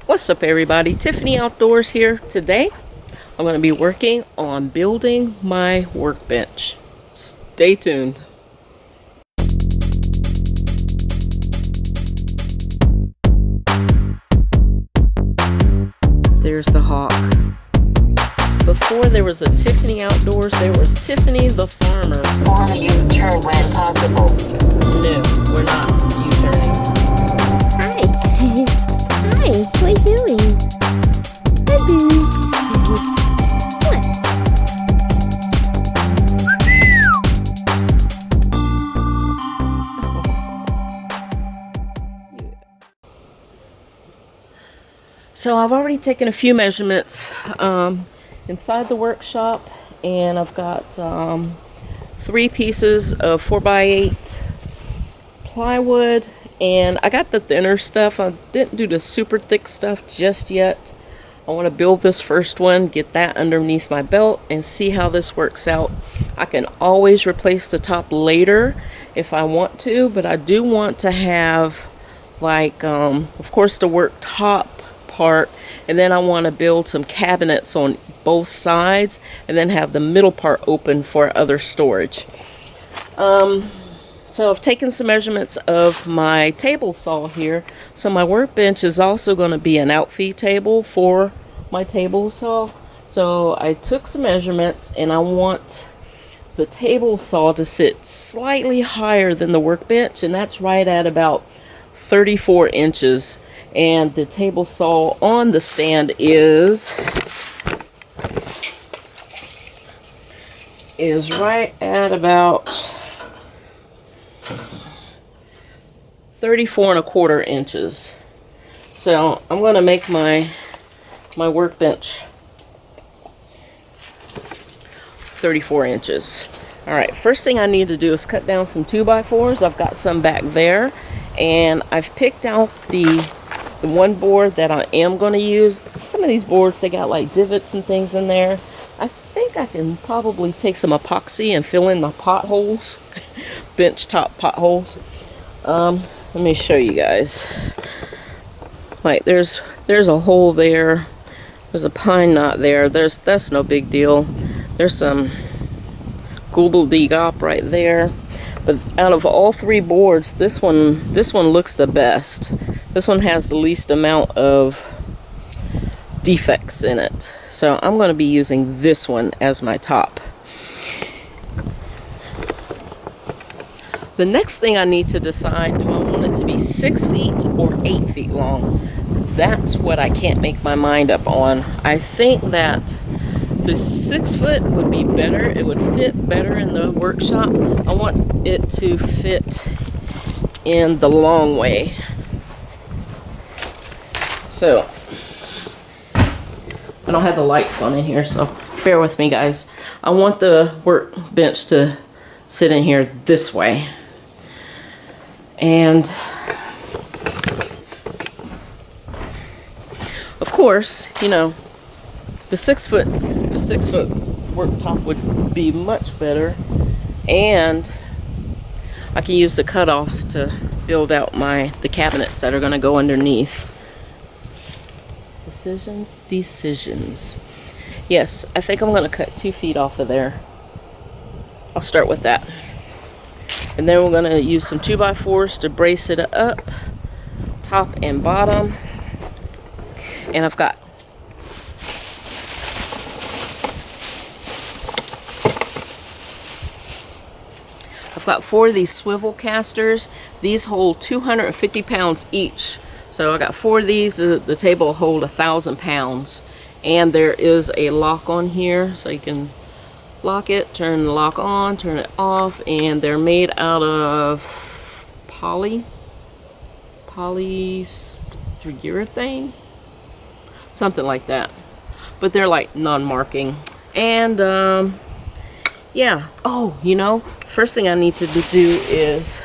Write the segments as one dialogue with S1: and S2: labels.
S1: What's up, everybody? Tiffany Outdoors here. Today I'm going to be working on building my workbench. Stay tuned. There's the hawk. Before there was a Tiffany Outdoors, there was Tiffany the farmer.
S2: On a U-turn when possible.
S1: No, we're not U-turning.
S3: Hi. Hi, what are you doing? Hi, Boo. What?
S1: So I've already taken a few measurements inside the workshop, and I've got 3 pieces of 4x8 plywood, and I got the thinner stuff. I didn't do the super thick stuff just yet. I want to build this first one, get that underneath my belt, and see how this works out. I can always replace the top later if I want to, but I do want to have, like, of course, the work top part, and then I want to build some cabinets on both sides, and then have the middle part open for other storage. So I've taken some measurements of my table saw here. So my workbench is also going to be an outfeed table for my table saw. So I took some measurements, and I want the table saw to sit slightly higher than the workbench, and that's right at about 34 inches. And the table saw on the stand is right at about 34 1/4 inches. So I'm going to make my workbench 34 inches. Alright, first thing I need to do is cut down some 2x4s. I've got some back there, and I've picked out the one board that I am going to use. Some of these boards, they got like divots and things in there. I think I can probably take some epoxy and fill in the potholes, bench top potholes. Let me show you guys. Like there's a hole there. There's a pine knot there. That's no big deal. There's some gobbledygook right there. But out of all 3 boards, this one looks the best. This one has the least amount of defects in it. So I'm going to be using this one as my top. The next thing I need to decide, do I want it to be 6 feet or 8 feet long? That's what I can't make my mind up on. I think that the 6 foot would be better. It would fit better in the workshop. I want it to fit in the long way. So, I don't have the lights on in here, so bear with me, guys. I want the workbench to sit in here this way. And of course, you know, the 6 foot worktop would be much better, and I can use the cutoffs to build out the cabinets that are going to go underneath. Decisions. Yes, I think I'm going to cut 2 feet off of there. I'll start with that. And then we're going to use some 2x4s to brace it up, top and bottom. And I've got I've got 4 of these swivel casters. These hold 250 pounds each. So I got 4 of these. The table will hold 1,000 pounds. And there is a lock on here, so you can lock it, turn the lock on, turn it off, and they're made out of polyurethane, something like that. But they're like non-marking. And yeah. Oh, you know, first thing I need to do is,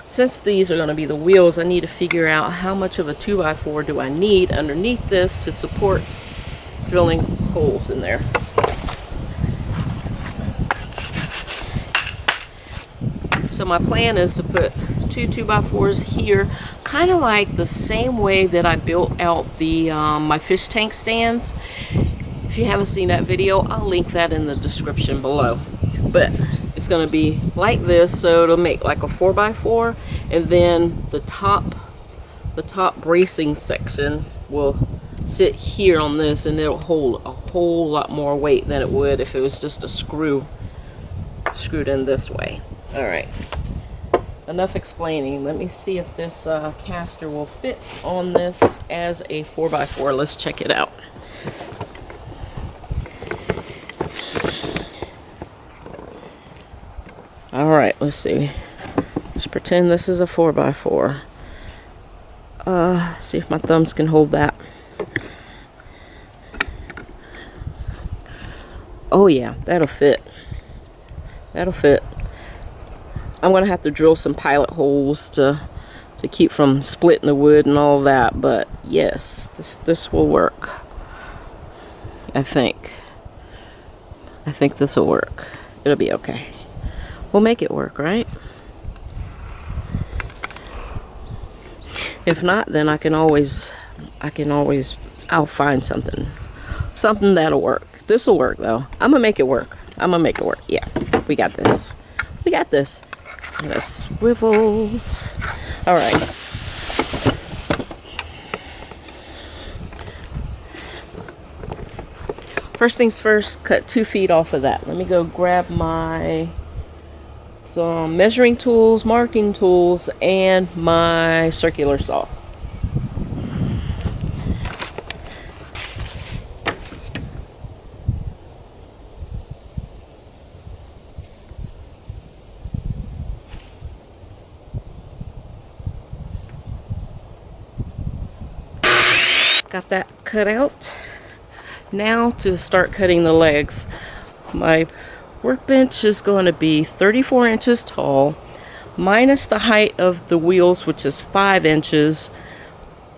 S1: since these are going to be the wheels, I need to figure out how much of a 2x4 do I need underneath this to support drilling holes in there. So my plan is to put 2 2x4s here, kind of like the same way that I built out the my fish tank stands. If you haven't seen that video, I'll link that in the description below. But it's going to be like this, so it'll make like a 4x4, and then the top bracing section will sit here on this, and it'll hold a whole lot more weight than it would if it was just a screwed in this way. All right, enough explaining. Let me see if this caster will fit on this as a 4x4. Let's check it out. All right, let's see. Let's pretend this is a 4x4. See if my thumbs can hold that. Oh yeah, that'll fit. That'll fit. I'm gonna have to drill some pilot holes to keep from splitting the wood and all that, but yes, this will work. I think this will work. It'll be okay. We'll make it work, right? If not, then I'll find something that'll work. This will work though. I'm gonna make it work. Yeah, we got this. And the swivels. All right. First things first, cut 2 feet off of that. Let me go grab some measuring tools, marking tools, and my circular saw. Got that cut out. Now to start cutting the legs. My workbench is going to be 34 inches tall, minus the height of the wheels, which is 5 inches.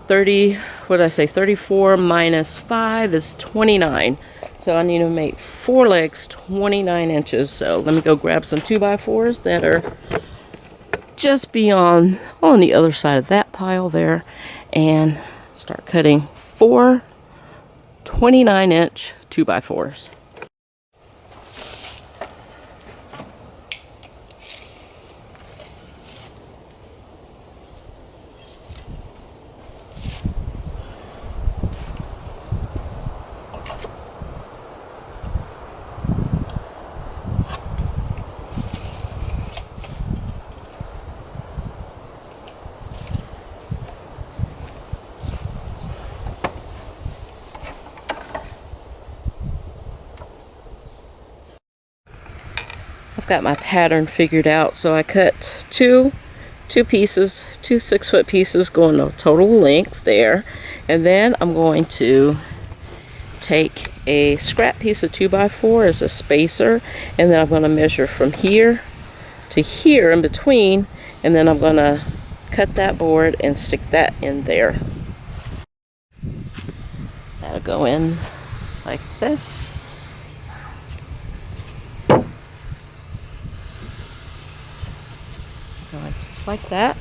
S1: 34 minus 5 is 29. So I need to make 4 legs 29 inches. So let me go grab some 2x4s that are just beyond, on the other side of that pile there, and start cutting 4 29-inch 2x4s. I've got my pattern figured out, so I cut two pieces, 2 6-foot pieces going to total length there, and then I'm going to take a scrap piece of 2x4 as a spacer, and then I'm going to measure from here to here in between, and then I'm going to cut that board and stick that in there. That'll go in like this. Just like that.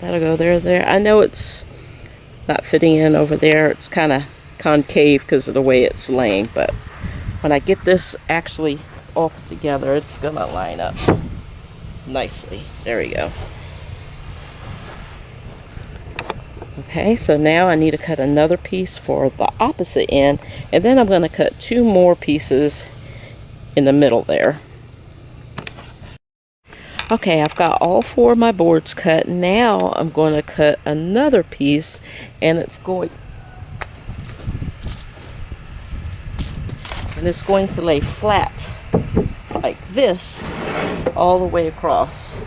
S1: That'll go there. I know it's not fitting in over there. It's kind of concave because of the way it's laying, but when I get this actually all put together, it's gonna line up nicely. There we go. Okay, so now I need to cut another piece for the opposite end, and then I'm going to cut 2 more pieces in the middle there. Okay, I've got all 4 of my boards cut. Now I'm going to cut another piece, and it's going to lay flat like this all the way across.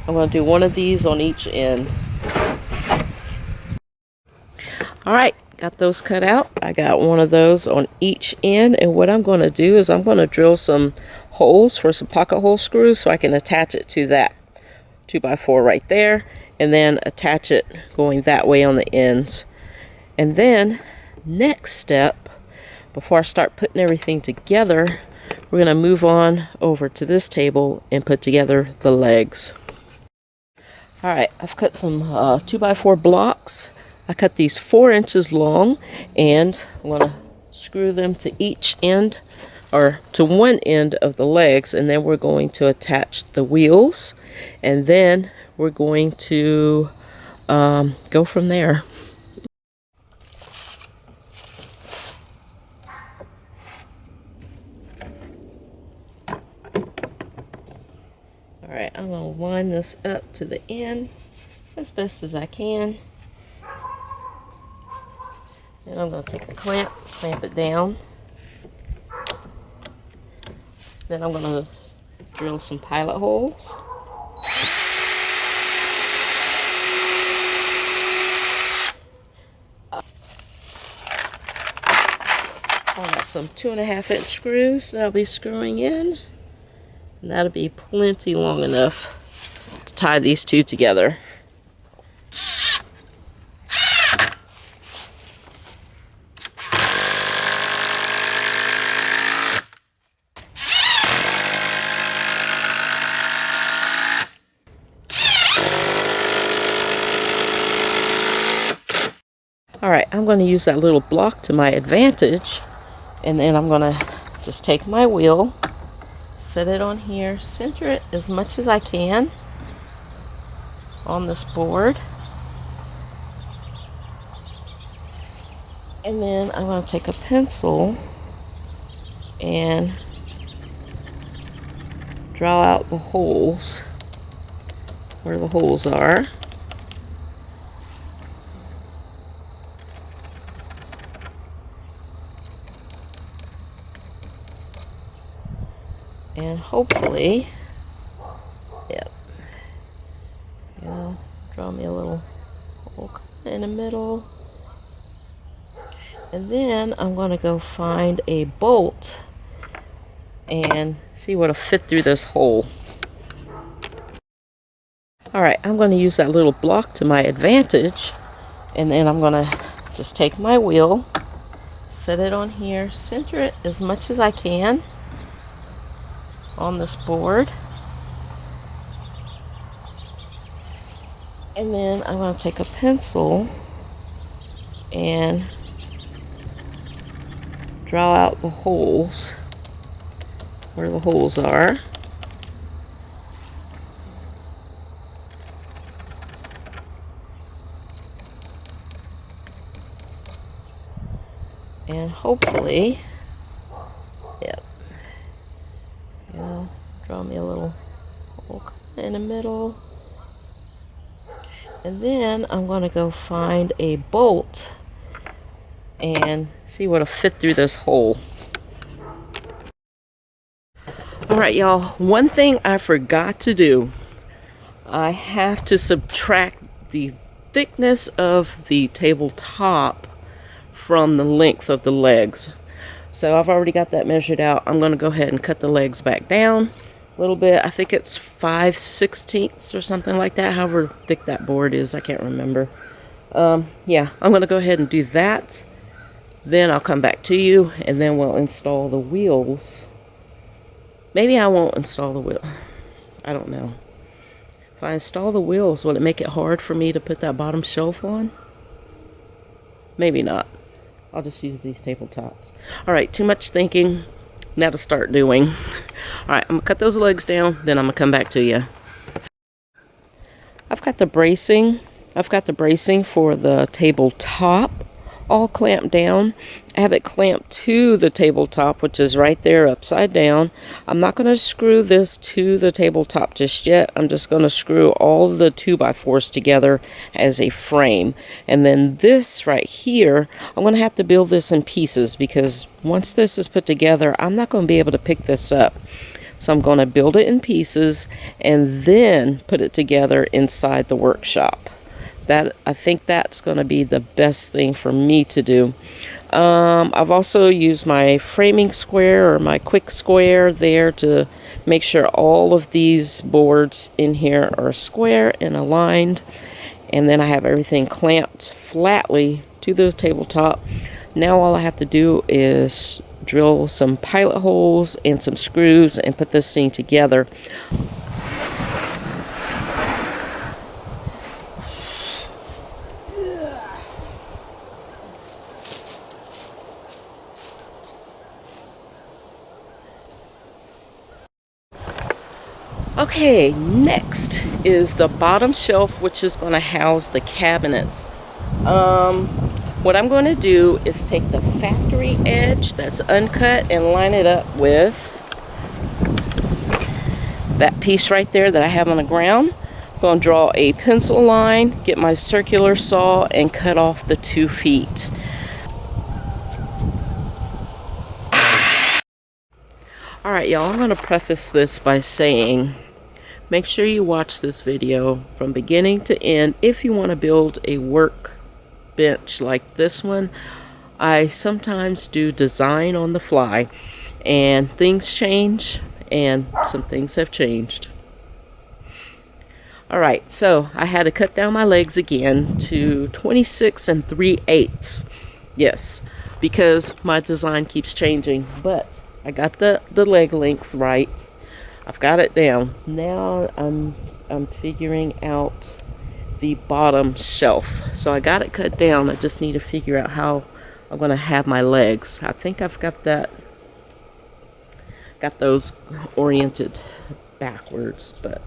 S1: I'm going to do one of these on each end. Alright, got those cut out. I got one of those on each end, and what I'm going to do is I'm going to drill some holes for some pocket hole screws so I can attach it to that 2x4 right there, and then attach it going that way on the ends. And then next step, before I start putting everything together, we're going to move on over to this table and put together the legs. Alright, I've cut some 2x4 blocks. I cut these 4 inches long, and I'm going to screw them to each end, or to one end of the legs, and then we're going to attach the wheels, and then we're going to go from there. Alright, I'm going to line this up to the end as best as I can. And I'm going to take a clamp it down. Then I'm going to drill some pilot holes. I've got some 2.5-inch screws that I'll be screwing in. And that'll be plenty long enough to tie these two together. Alright, I'm going to use that little block to my advantage, and then I'm going to just take my wheel, set it on here, center it as much as I can on this board, and then I'm going to take a pencil and draw out the holes where the holes are. And hopefully, yep, draw me a little hole in the middle. And then I'm going to go find a bolt and see what'll fit through this hole. Alright, I'm going to use that little block to my advantage, and then I'm going to just take my wheel, set it on here, center it as much as I can on this board, and then I'm going to take a pencil and draw out the holes where the holes are. And hopefully, yep, draw me a little hole in the middle. And then I'm going to go find a bolt and see what'll fit through this hole. Alright, y'all, one thing I forgot to do, I have to subtract the thickness of the tabletop from the length of the legs. So I've already got that measured out. I'm going to go ahead and cut the legs back down a little bit. I think it's 5/16 or something like that, however thick that board is. I can't remember. Yeah, I'm going to go ahead and do that. Then I'll come back to you, and then we'll install the wheels. Maybe I won't install the wheel. I don't know. If I install the wheels, will it make it hard for me to put that bottom shelf on? Maybe not. I'll just use these tabletops. Alright, too much thinking. Now to start doing. Alright, I'm going to cut those legs down, then I'm going to come back to you. I've got the bracing for the tabletop all clamped down. I have it clamped to the tabletop, which is right there upside down. I'm not going to screw this to the tabletop just yet. I'm just going to screw all the 2x4s together as a frame. And then this right here, I'm going to have to build this in pieces, because once this is put together, I'm not going to be able to pick this up. So I'm going to build it in pieces and then put it together inside the workshop. I think that's going to be the best thing for me to do. I've also used my framing square, or my quick square there, to make sure all of these boards in here are square and aligned. And then I have everything clamped flatly to the tabletop. Now all I have to do is drill some pilot holes and some screws and put this thing together. Okay, next is the bottom shelf, which is going to house the cabinets. What I'm going to do is take the factory edge that's uncut and line it up with that piece right there that I have on the ground. I'm going to draw a pencil line, get my circular saw, and cut off the 2 feet. Alright, y'all, I'm going to preface this by saying, make sure you watch this video from beginning to end if you want to build a workbench like this one. I sometimes do design on the fly, and things change, and some things have changed. Alright, so I had to cut down my legs again to 26 3/8. Yes, because my design keeps changing, but I got the leg length right. I've got it down. Now I'm figuring out the bottom shelf. So I got it cut down. I just need to figure out how I'm going to have my legs. I think I've got those oriented backwards, but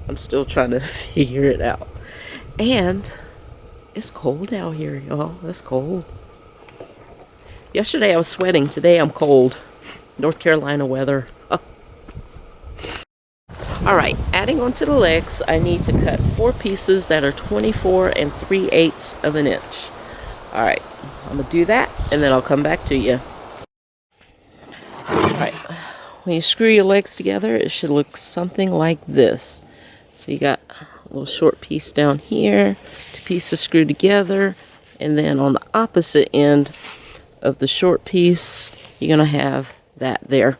S1: I'm still trying to figure it out. And it's cold out here, y'all. It's cold. Yesterday I was sweating. Today I'm cold. North Carolina weather. Alright, adding on to the legs, I need to cut 4 pieces that are 24 3/8 of an inch. Alright, I'm going to do that, and then I'll come back to you. Alright, when you screw your legs together, it should look something like this. So you got a little short piece down here, 2 pieces screwed together, and then on the opposite end of the short piece, you're going to have that there.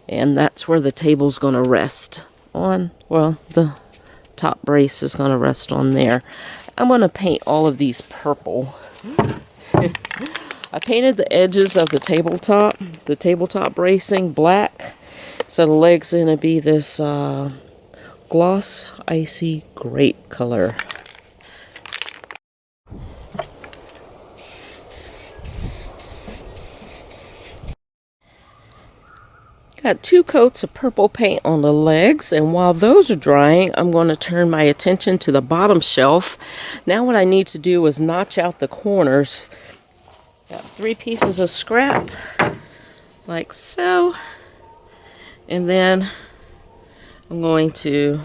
S1: And that's where the table's going to rest on. Well, the top brace is going to rest on there. I'm going to paint all of these purple. I painted the edges of the tabletop bracing black. So the leg's going to be this gloss icy grape color. Got 2 coats of purple paint on the legs, and while those are drying, I'm going to turn my attention to the bottom shelf. Now what I need to do is notch out the corners. Got 3 pieces of scrap, like so, and then I'm going to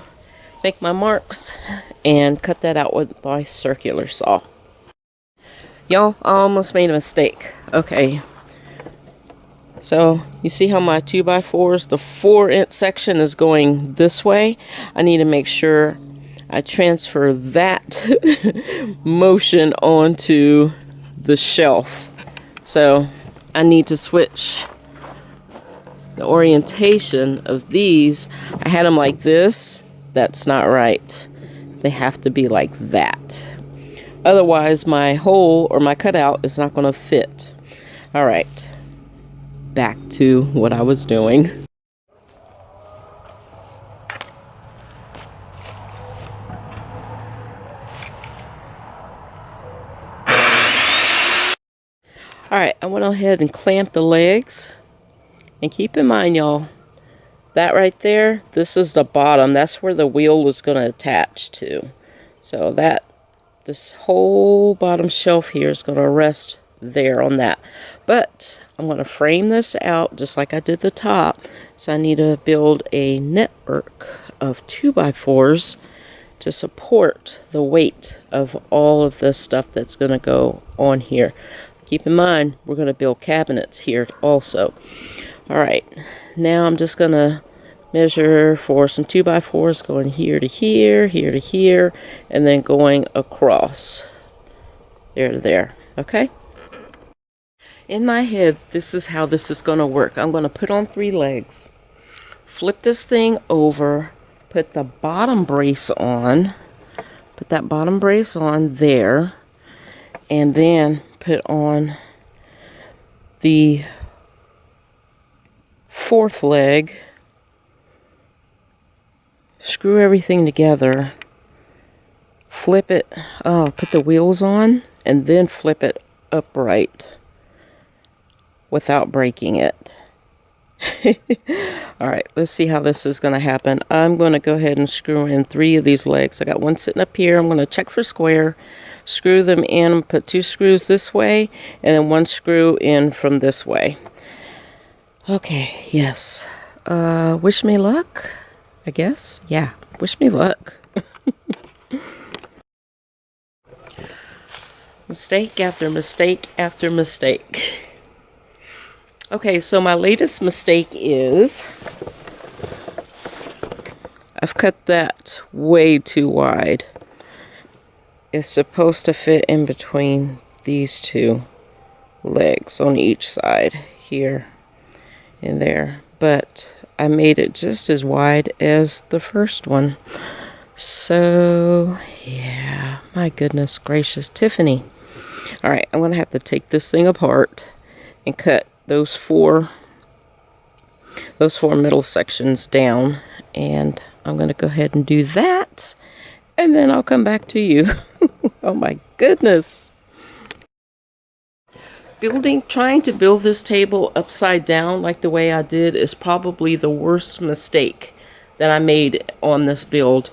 S1: make my marks and cut that out with my circular saw. Y'all, I almost made a mistake. Okay. So, you see how my 2x4s, the 4-inch section is going this way? I need to make sure I transfer that motion onto the shelf. So, I need to switch the orientation of these. I had them like this. That's not right. They have to be like that. Otherwise, my hole or my cutout is not going to fit. All right. Back to what I was doing. Alright, I went ahead and clamped the legs. And keep in mind, y'all, that right there, this is the bottom. That's where the wheel is going to attach to. So this whole bottom shelf here is going to rest there on that. But I'm going to frame this out just like I did the top. So I need to build a network of 2x4s to support the weight of all of this stuff that's going to go on here. Keep in mind, we're going to build cabinets here also. Alright, now I'm just going to measure for some 2x4s going here to here, here to here, and then going across there to there. Okay? In my head, this is how this is going to work. I'm going to put on 3 legs, flip this thing over, put the bottom brace on, put that bottom brace on there, and then put on the fourth leg, screw everything together, flip it, put the wheels on, and then flip it upright without breaking it. Alright, let's see how this is going to happen. I'm going to go ahead and screw in 3 of these legs. I got one sitting up here. I'm going to check for square, screw them in, put 2 screws this way, and then 1 screw in from this way. Okay, yes. Wish me luck, I guess. Yeah, wish me luck. Mistake after mistake after mistake. Okay, so my latest mistake is I've cut that way too wide. It's supposed to fit in between these 2 legs on each side, here and there. But I made it just as wide as the first one. So, yeah, my goodness gracious, Tiffany. Alright, I'm going to have to take this thing apart and cut those four middle sections down, and I'm going to go ahead and do that, and then I'll come back to you. Oh my goodness. Trying to build this table upside down like the way I did is probably the worst mistake that I made on this build.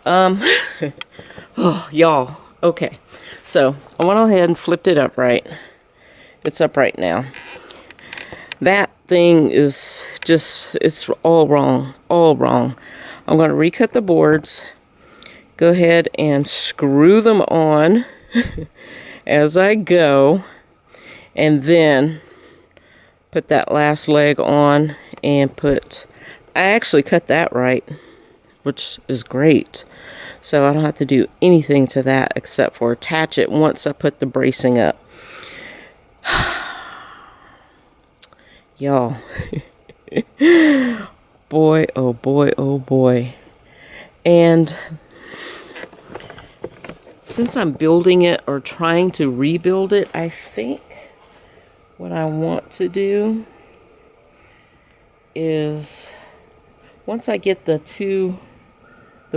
S1: Oh, y'all. Okay, so I went ahead and flipped it upright. It's upright now. That thing is just, it's all wrong, all wrong. I'm going to recut the boards, go ahead and screw them on as I go, and then put that last leg on and I actually cut that right, which is great. So I don't have to do anything to that except for attach it once I put the bracing up. Y'all. Boy, oh boy, oh boy. And since I'm building it or trying to rebuild it, I think what I want to do is once I get the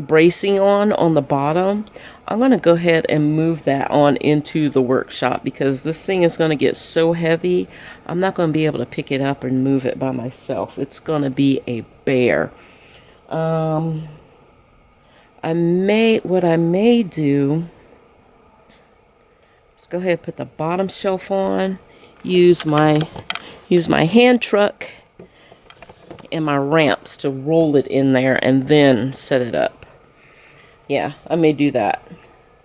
S1: bracing on the bottom, I'm going to go ahead and move that on into the workshop, because this thing is going to get so heavy, I'm not going to be able to pick it up and move it by myself. It's going to be a bear. What I may do is go ahead and put the bottom shelf on, use my hand truck and my ramps to roll it in there and then set it up. Yeah, I may do that.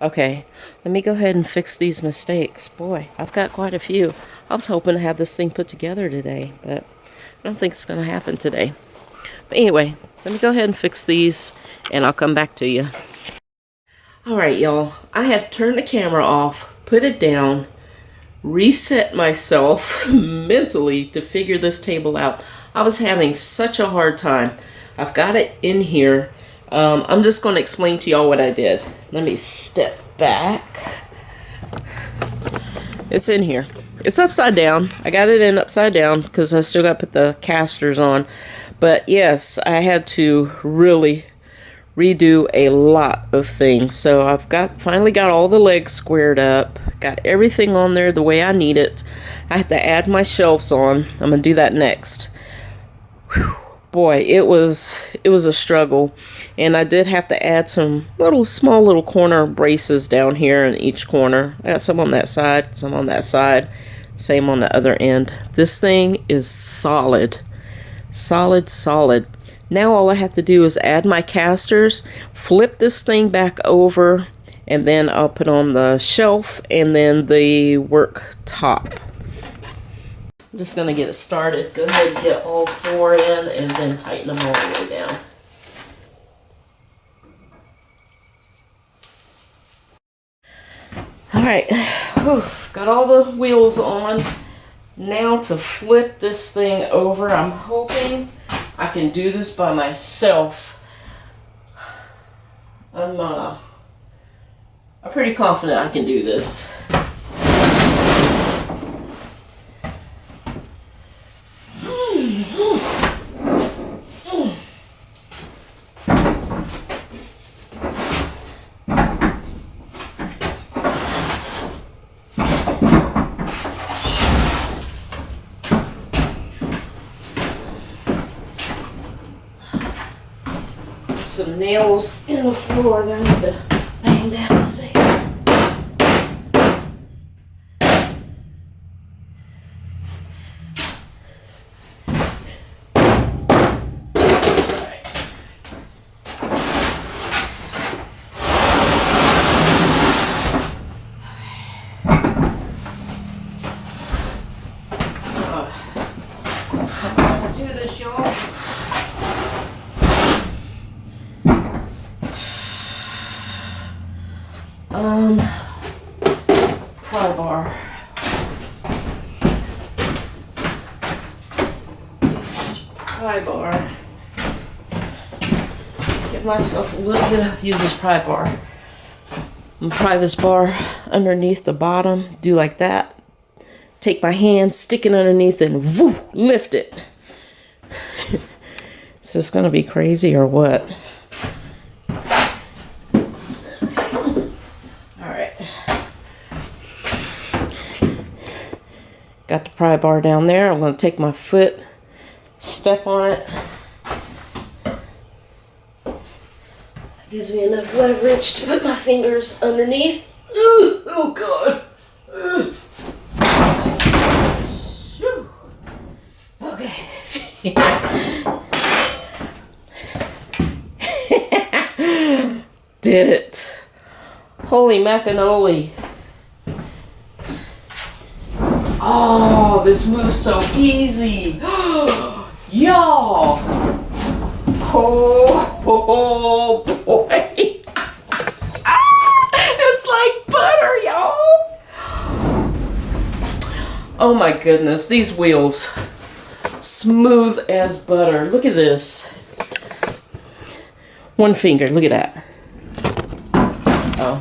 S1: Okay, let me go ahead and fix these mistakes. Boy, I've got quite a few. I was hoping to have this thing put together today, but I don't think it's going to happen today. But anyway, let me go ahead and fix these, and I'll come back to you. Alright, y'all. I had turned the camera off, put it down, reset myself mentally to figure this table out. I was having such a hard time. I've got it in here. I'm just going to explain to y'all what I did. Let me step back. It's in here. It's upside down. I got it in upside down because I still got to put the casters on. But yes, I had to really redo a lot of things. So I've finally got all the legs squared up. Got everything on there the way I need it. I have to add my shelves on. I'm going to do that next. Whew. Boy, it was a struggle, and I did have to add some small little corner braces down here in each corner. I got some on that side, some on that side, same on the other end. This thing is solid. Now all I have to do is add my casters, flip this thing back over, and then I'll put on the shelf and then the work top. I'm just going to get it started. Go ahead and get all 4 in and then tighten them all the way down. Alright, got all the wheels on. Now to flip this thing over, I'm hoping I can do this by myself. I'm pretty confident I can do this. nails in the floor that I need to bang down. Let's see. Do this, y'all. Pry bar. Pry bar. Give myself a little bit of, use this pry bar. I'm gonna pry this bar underneath the bottom, do like that. Take my hand, stick it underneath and woo, lift it. Is this gonna be crazy or what? Got the pry bar down there. I'm going to take my foot, step on it. Gives me enough leverage to put my fingers underneath. Ooh, oh God. Okay. Did it. Holy macanoli. Oh, this moves so easy. Y'all. Oh boy. It's like butter, y'all. Oh my goodness, these wheels. Smooth as butter. Look at this. One finger, look at that. Oh.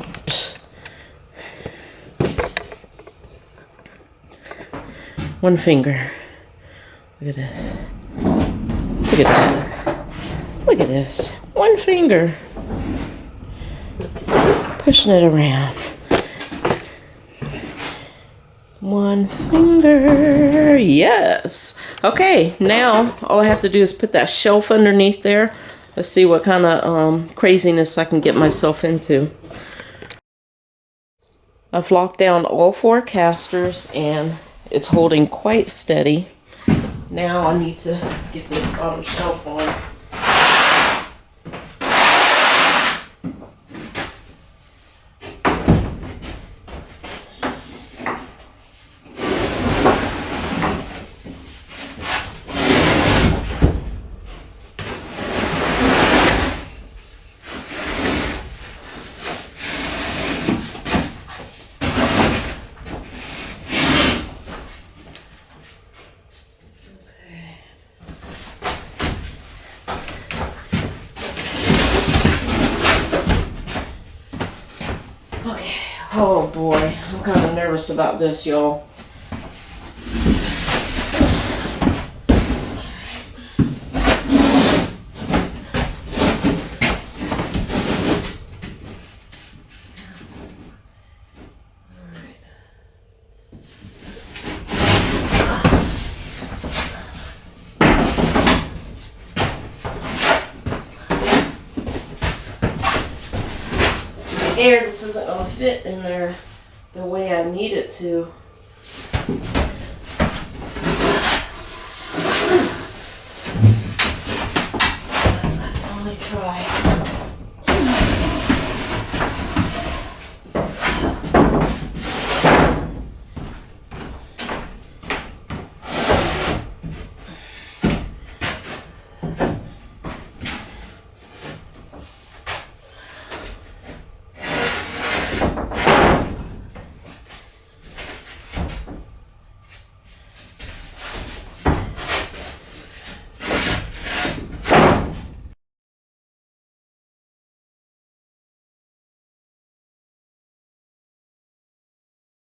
S1: One finger. Look at this. Look at that. Look at this. One finger. Pushing it around. One finger. Yes. Okay, now all I have to do is put that shelf underneath there. Let's see what kind of craziness I can get myself into. I've locked down all 4 casters and it's holding quite steady. Now I need to get this bottom shelf on. Oh boy, I'm kind of nervous about this, y'all. Scared this isn't going to fit in there the way I need it to. I can only try.